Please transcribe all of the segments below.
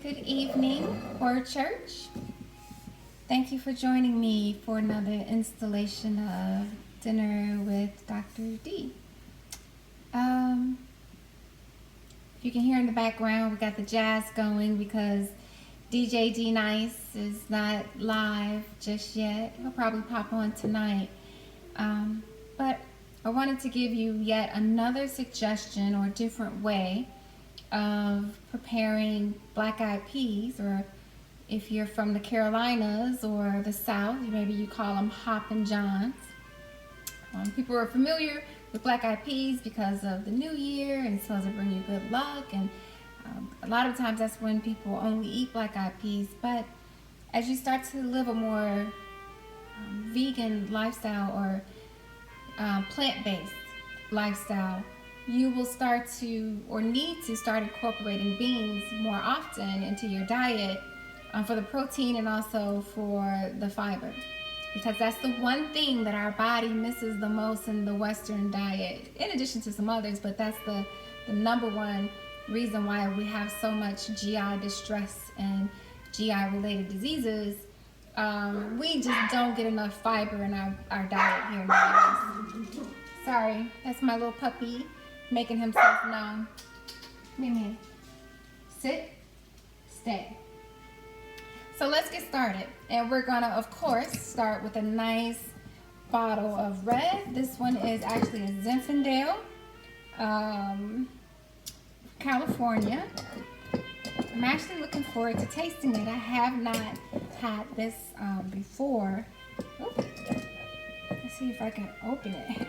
Good evening, Word Church. Thank you for joining me for another installation of Dinner with Dr. D. If you can hear in the background, we got the jazz going because DJ D Nice is not live just yet. He'll probably pop on tonight. But I wanted to give you yet another suggestion or different way of preparing black-eyed peas, or if you're from the Carolinas or the South, maybe you call them Hoppin' Johns. People are familiar with black-eyed peas because of the new year and it's supposed to bring you good luck, and a lot of times that's when people only eat black-eyed peas. But as you start to live a more vegan lifestyle or plant-based lifestyle, you will start to, or need to start, incorporating beans more often into your diet for the protein and also for the fiber, because that's the one thing that our body misses the most in the Western diet, in addition to some others. But that's the number one reason why we have so much GI distress and GI related diseases. We just don't get enough fiber in our diet here in the US. Sorry, that's my little puppy making himself known. Come here. Sit, stay. So let's get started. And we're gonna, of course, start with a nice bottle of red. This one is actually a Zinfandel, California. I'm actually looking forward to tasting it. I have not had this before. Oh, let's see if I can open it.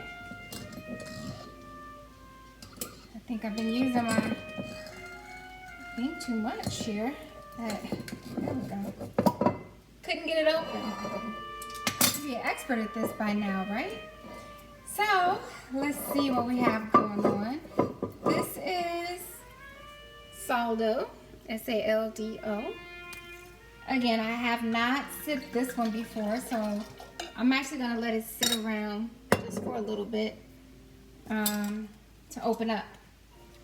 I think I've been using my thing too much here. There we go. Couldn't get it open. Should be an expert at this by now, right? So let's see what we have going on. This is Saldo, S-A-L-D-O. Again, I have not sipped this one before, so I'm actually gonna let it sit around just for a little bit to open up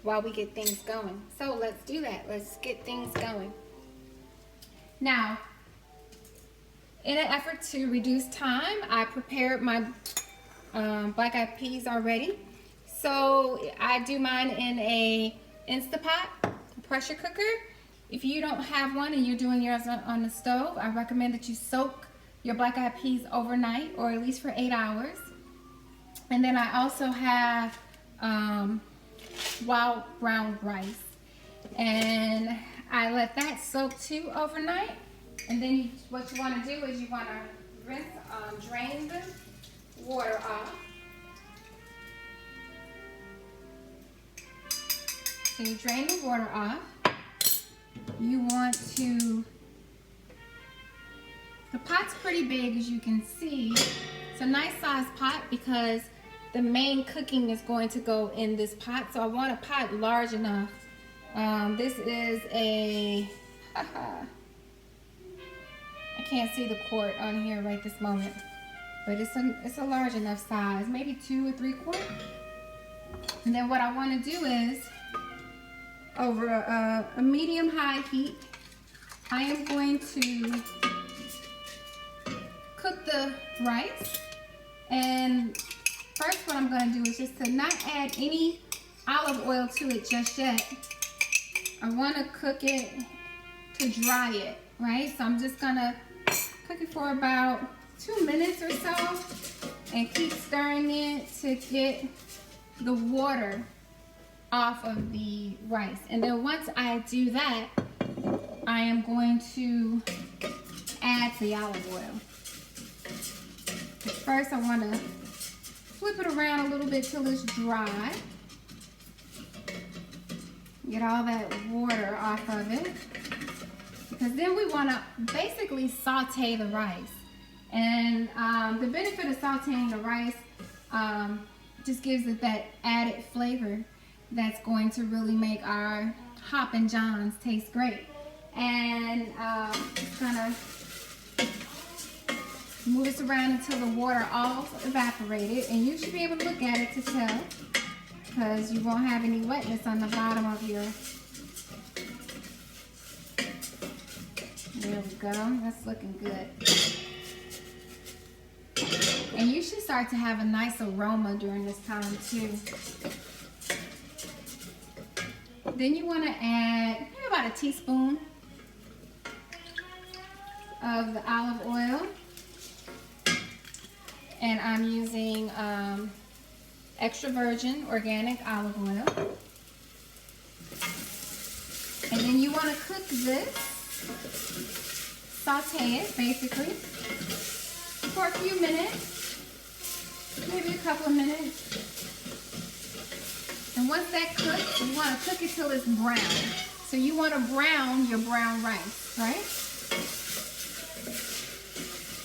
while we get things going. So let's do that. Let's get things going. Now, in an effort to reduce time, I prepared my black-eyed peas already. So I do mine in a Instapot, pressure cooker. If you don't have one and you're doing yours on the stove, I recommend that you soak your black-eyed peas overnight, or at least for 8 hours. And then I also have wild brown rice, and I let that soak too overnight. And then what you want to do is you want to drain the water off. So you drain the water off. You want to, the pot's pretty big, as you can see. It's a nice size pot because the main cooking is going to go in this pot. So I want a pot large enough. This is a, I can't see the quart on here right this moment, but it's a large enough size, maybe 2 or 3 quarts. And then what I want to do is, over a medium-high heat, I am going to cook the rice. And first, what I'm going to do is just to not add any olive oil to it just yet. I want to cook it to dry it, right? So I'm just going to cook it for about 2 minutes or so and keep stirring it to get the water off of the rice. And then once I do that, I am going to add the olive oil. First, I want to flip it around a little bit till it's dry. Get all that water off of it. Because then we want to basically saute the rice. And the benefit of sauteing the rice just gives it that added flavor that's going to really make our Hoppin' Johns taste great. And just gonna move this around until the water all evaporated, and you should be able to look at it to tell, because you won't have any wetness on the bottom of your There we go. That's looking good. And you should start to have a nice aroma during this time too. Then you want to add maybe about a teaspoon of the olive oil. And I'm using extra virgin organic olive oil. And then you want to cook this, saute it basically, for a few minutes, maybe a couple of minutes. And once that cooks, you want to cook it till it's brown. So you want to brown your brown rice, right?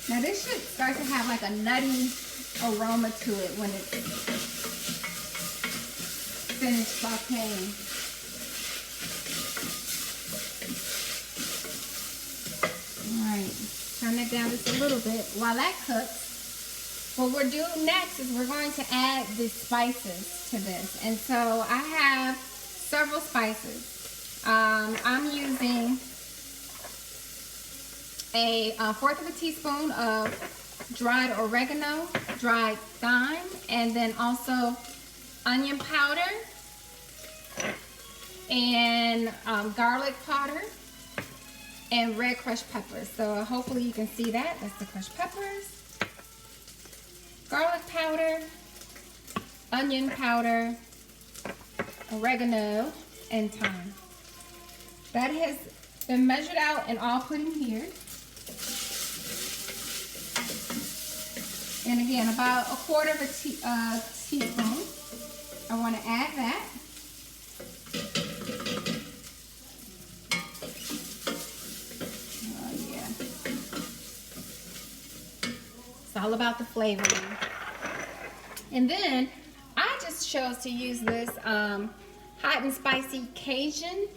Now this should start to have like a nutty aroma to it when it's finished sauteing. Alright, turn it down just a little bit. While that cooks, what we're doing next is we're going to add the spices to this. And so I have several spices. I'm using a fourth of a teaspoon of dried oregano, dried thyme, and then also onion powder and garlic powder and red crushed peppers. So hopefully you can see that. That's the crushed peppers, garlic powder, onion powder, oregano, and thyme. That has been measured out and all put in here. And again, about a quarter of a teaspoon. I want to add that. Oh yeah. It's all about the flavoring. And then I just chose to use this hot and spicy Cajun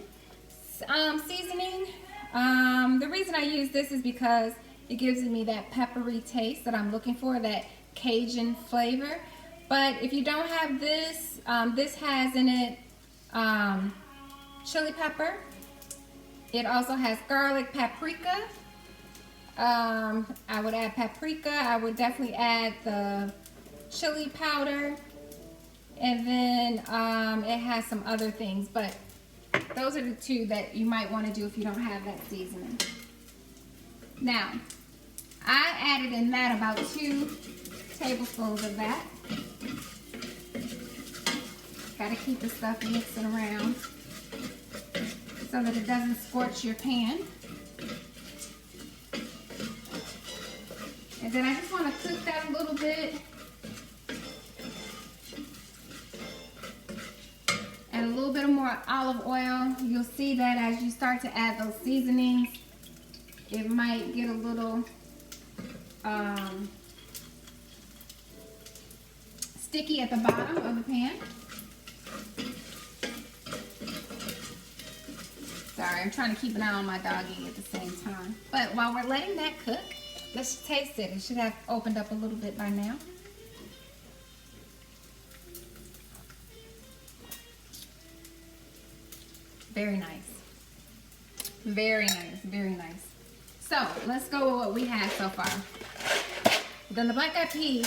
seasoning. The reason I use this is because it gives me that peppery taste that I'm looking for, that Cajun flavor. But if you don't have this, this has in it chili pepper. It also has garlic, paprika. I would add paprika. I would definitely add the chili powder. And then it has some other things, but those are the two that you might want to do if you don't have that seasoning. Now, I added in that about 2 tablespoons of that. Gotta keep the stuff mixing around so that it doesn't scorch your pan. And then I just want to cook that a little bit. And a little bit of more olive oil. You'll see that as you start to add those seasonings, it might get a little sticky at the bottom of the pan. Sorry, I'm trying to keep an eye on my doggy at the same time. But while we're letting that cook, let's taste it. It should have opened up a little bit by now. Very nice. Very nice, very nice. So let's go with what we have so far. Then the black eyed peas,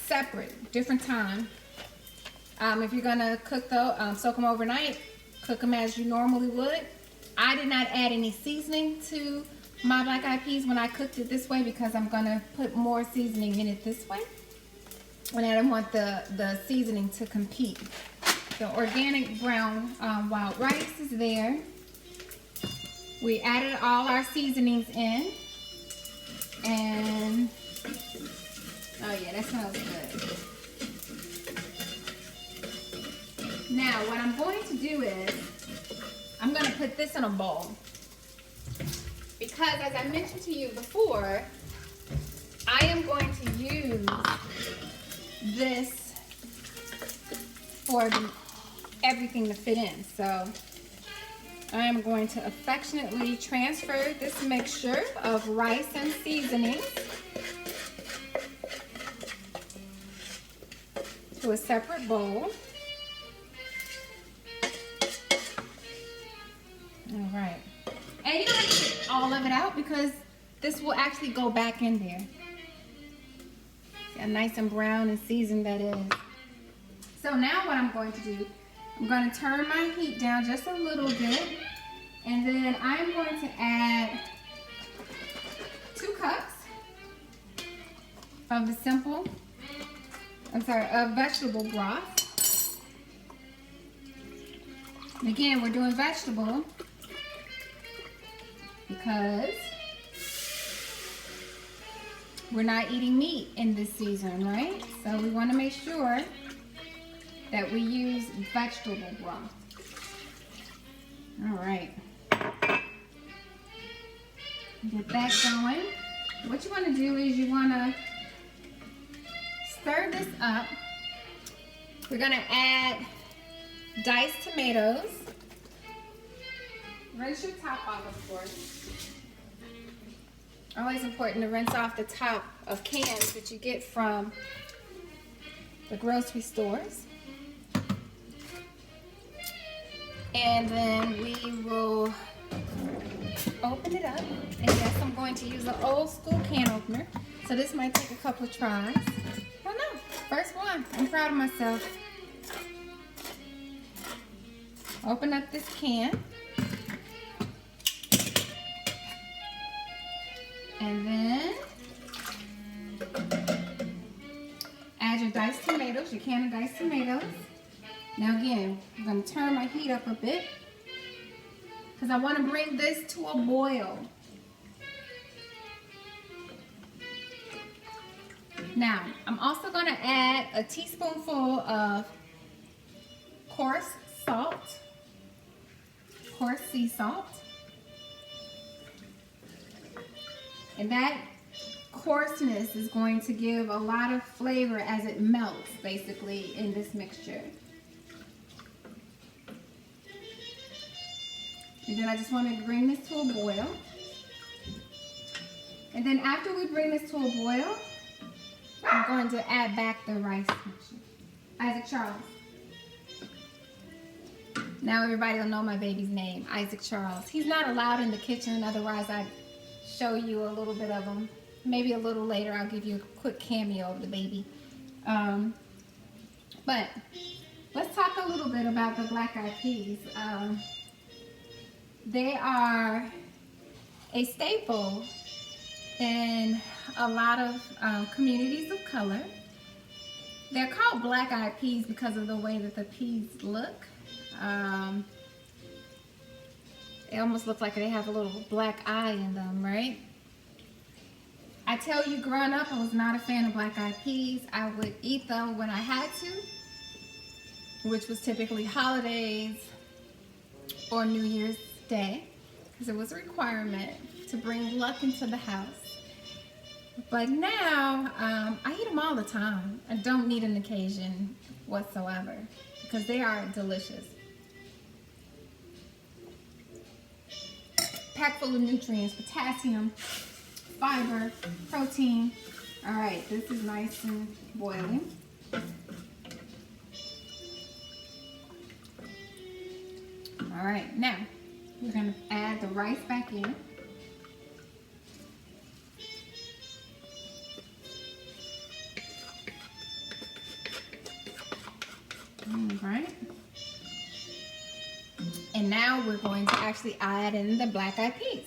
separate, different time. If you're gonna cook those, soak them overnight, cook them as you normally would. I did not add any seasoning to my black eyed peas when I cooked it this way because I'm gonna put more seasoning in it this way. And I don't want the seasoning to compete. The organic brown wild rice is there. We added all our seasonings in. And, oh yeah, that smells good. Now, what I'm going to do is, I'm going to put this in a bowl. Because, as I mentioned to you before, I am going to use this for everything to fit in. So, I am going to affectionately transfer this mixture of rice and seasonings to a separate bowl. All right. And you don't have to put all of it out because this will actually go back in there. See how nice and brown and seasoned that is. So now what I'm going to do, I'm going to turn my heat down just a little bit, and then I'm going to add 2 cups of the of vegetable broth. And again, we're doing vegetable because we're not eating meat in this season, right? So we want to make sure that we use vegetable broth. All right. Get that going. What you want to do is you want to stir this up. We're going to add diced tomatoes. Rinse your top off, of course. Always important to rinse off the top of cans that you get from the grocery stores. And then we will open it up. And yes, I'm going to use an old school can opener. So this might take a couple of tries. Oh no, first one. I'm proud of myself. Open up this can. And then add your diced tomatoes, your can of diced tomatoes. Now again, I'm going to turn my heat up a bit because I want to bring this to a boil. Now, I'm also going to add a teaspoonful of coarse sea salt. And that coarseness is going to give a lot of flavor as it melts, basically, in this mixture. And then I just want to bring this to a boil. And then after we bring this to a boil, I'm going to add back the rice mixture. Isaac Charles. Now everybody will know my baby's name, Isaac Charles. He's not allowed in the kitchen, otherwise I'd show you a little bit of him. Maybe a little later I'll give you a quick cameo of the baby. But let's talk a little bit about the black-eyed peas. They are a staple in a lot of communities of color. They're called black-eyed peas because of the way that the peas look. They almost look like they have a little black eye in them, right? I tell you, growing up, I was not a fan of black-eyed peas. I would eat them when I had to, which was typically holidays or New Year's Day, because it was a requirement to bring luck into the house. But now, I eat them all the time. I don't need an occasion whatsoever, because they are delicious. Packed full of nutrients, potassium, fiber, protein. All right, this is nice and boiling. All right, now we're gonna add the rice back in. All right. And now we're going to actually add in the black-eyed peas.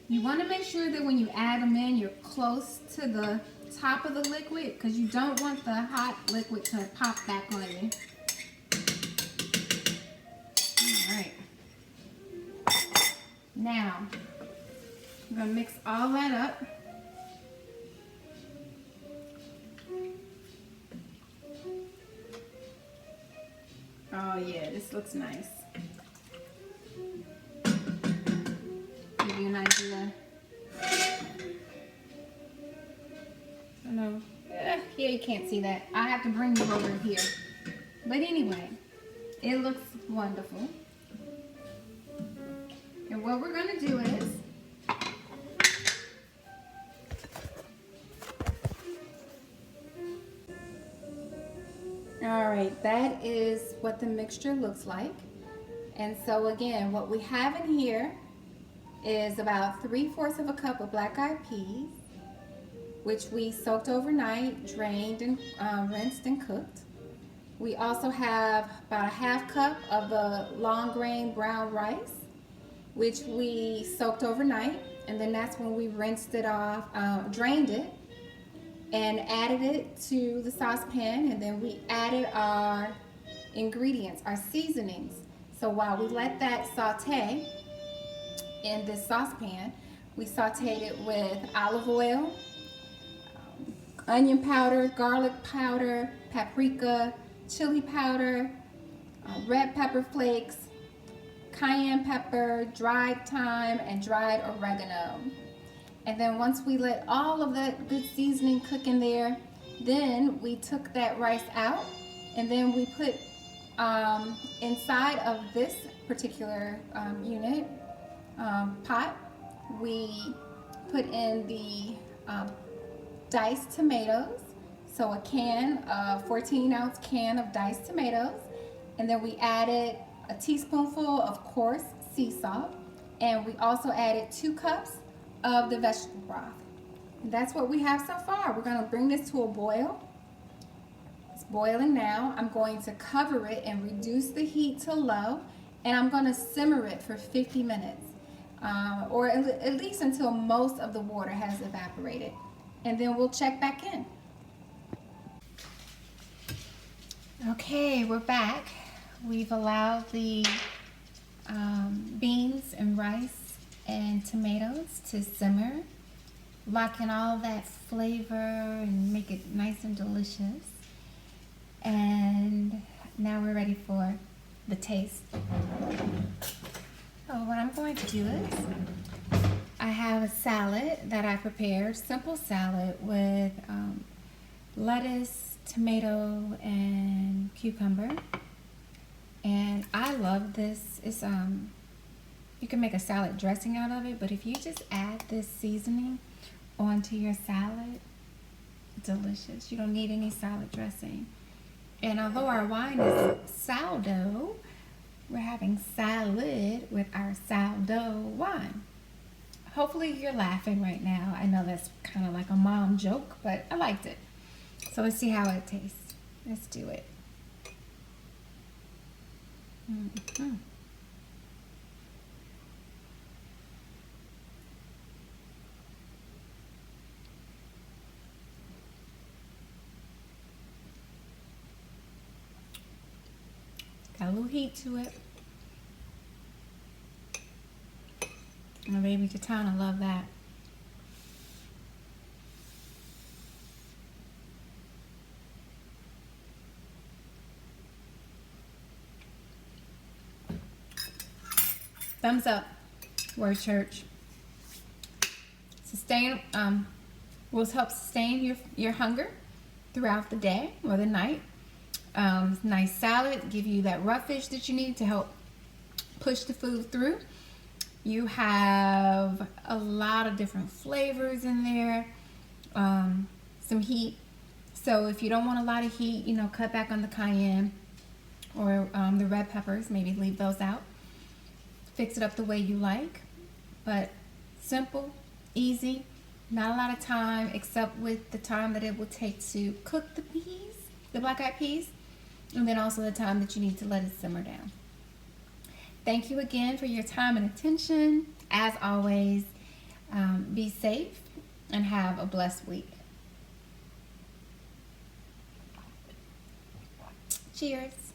You want to make sure that when you add them in, you're close to the top of the liquid because you don't want the hot liquid to pop back on you. All right. Now, I'm going to mix all that up. Oh yeah, this looks nice. Give you an idea. I know. Yeah, you can't see that. I have to bring you over here. But anyway, it looks wonderful. And what we're going to do is All right, that is what the mixture looks like. And so again, what we have in here is about 3/4 of a cup of black-eyed peas, which we soaked overnight, drained and rinsed and cooked. We also have about a 1/2 cup of the long grain brown rice, which we soaked overnight, and then that's when we rinsed it off, drained it, and added it to the saucepan, and then we added our ingredients, our seasonings. So while we let that saute in this saucepan, we sauteed it with olive oil, onion powder, garlic powder, paprika, chili powder, red pepper flakes, cayenne pepper, dried thyme, and dried oregano. And then once we let all of that good seasoning cook in there, then we took that rice out, and then we put inside of this particular unit pot, we put in the diced tomatoes. So a 14-ounce can of diced tomatoes, and then we added a teaspoonful of coarse sea salt, and we also added 2 cups of the vegetable broth. And that's what we have so far. We're going to bring this to a boil. It's boiling now. I'm going to cover it and reduce the heat to low, and I'm going to simmer it for 50 minutes, or at least until most of the water has evaporated, and then we'll check back in. Okay, we're back. We've allowed the beans and rice and tomatoes to simmer, lock in all that flavor and make it nice and delicious. And now we're ready for the taste. So what I'm going to do is, I have a salad that I prepared, simple salad with lettuce, tomato, and cucumber. And I love this. It's you can make a salad dressing out of it, but if you just add this seasoning onto your salad, delicious. You don't need any salad dressing. And although our wine is sourdough, we're having salad with our sourdough wine. Hopefully you're laughing right now. I know that's kind of like a mom joke, but I liked it. So let's see how it tastes. Let's do it. Mm-hmm. Got a little heat to it. My baby Katana love that. Thumbs up, Word Church. Will help sustain your hunger throughout the day or the night. Nice salad, give you that roughage that you need to help push the food through. You have a lot of different flavors in there, some heat. So if you don't want a lot of heat, cut back on the cayenne or the red peppers, maybe leave those out. Fix it up the way you like, but simple, easy, not a lot of time except with the time that it will take to cook the peas, the black-eyed peas, and then also the time that you need to let it simmer down. Thank you again for your time and attention. As always, be safe and have a blessed week. Cheers.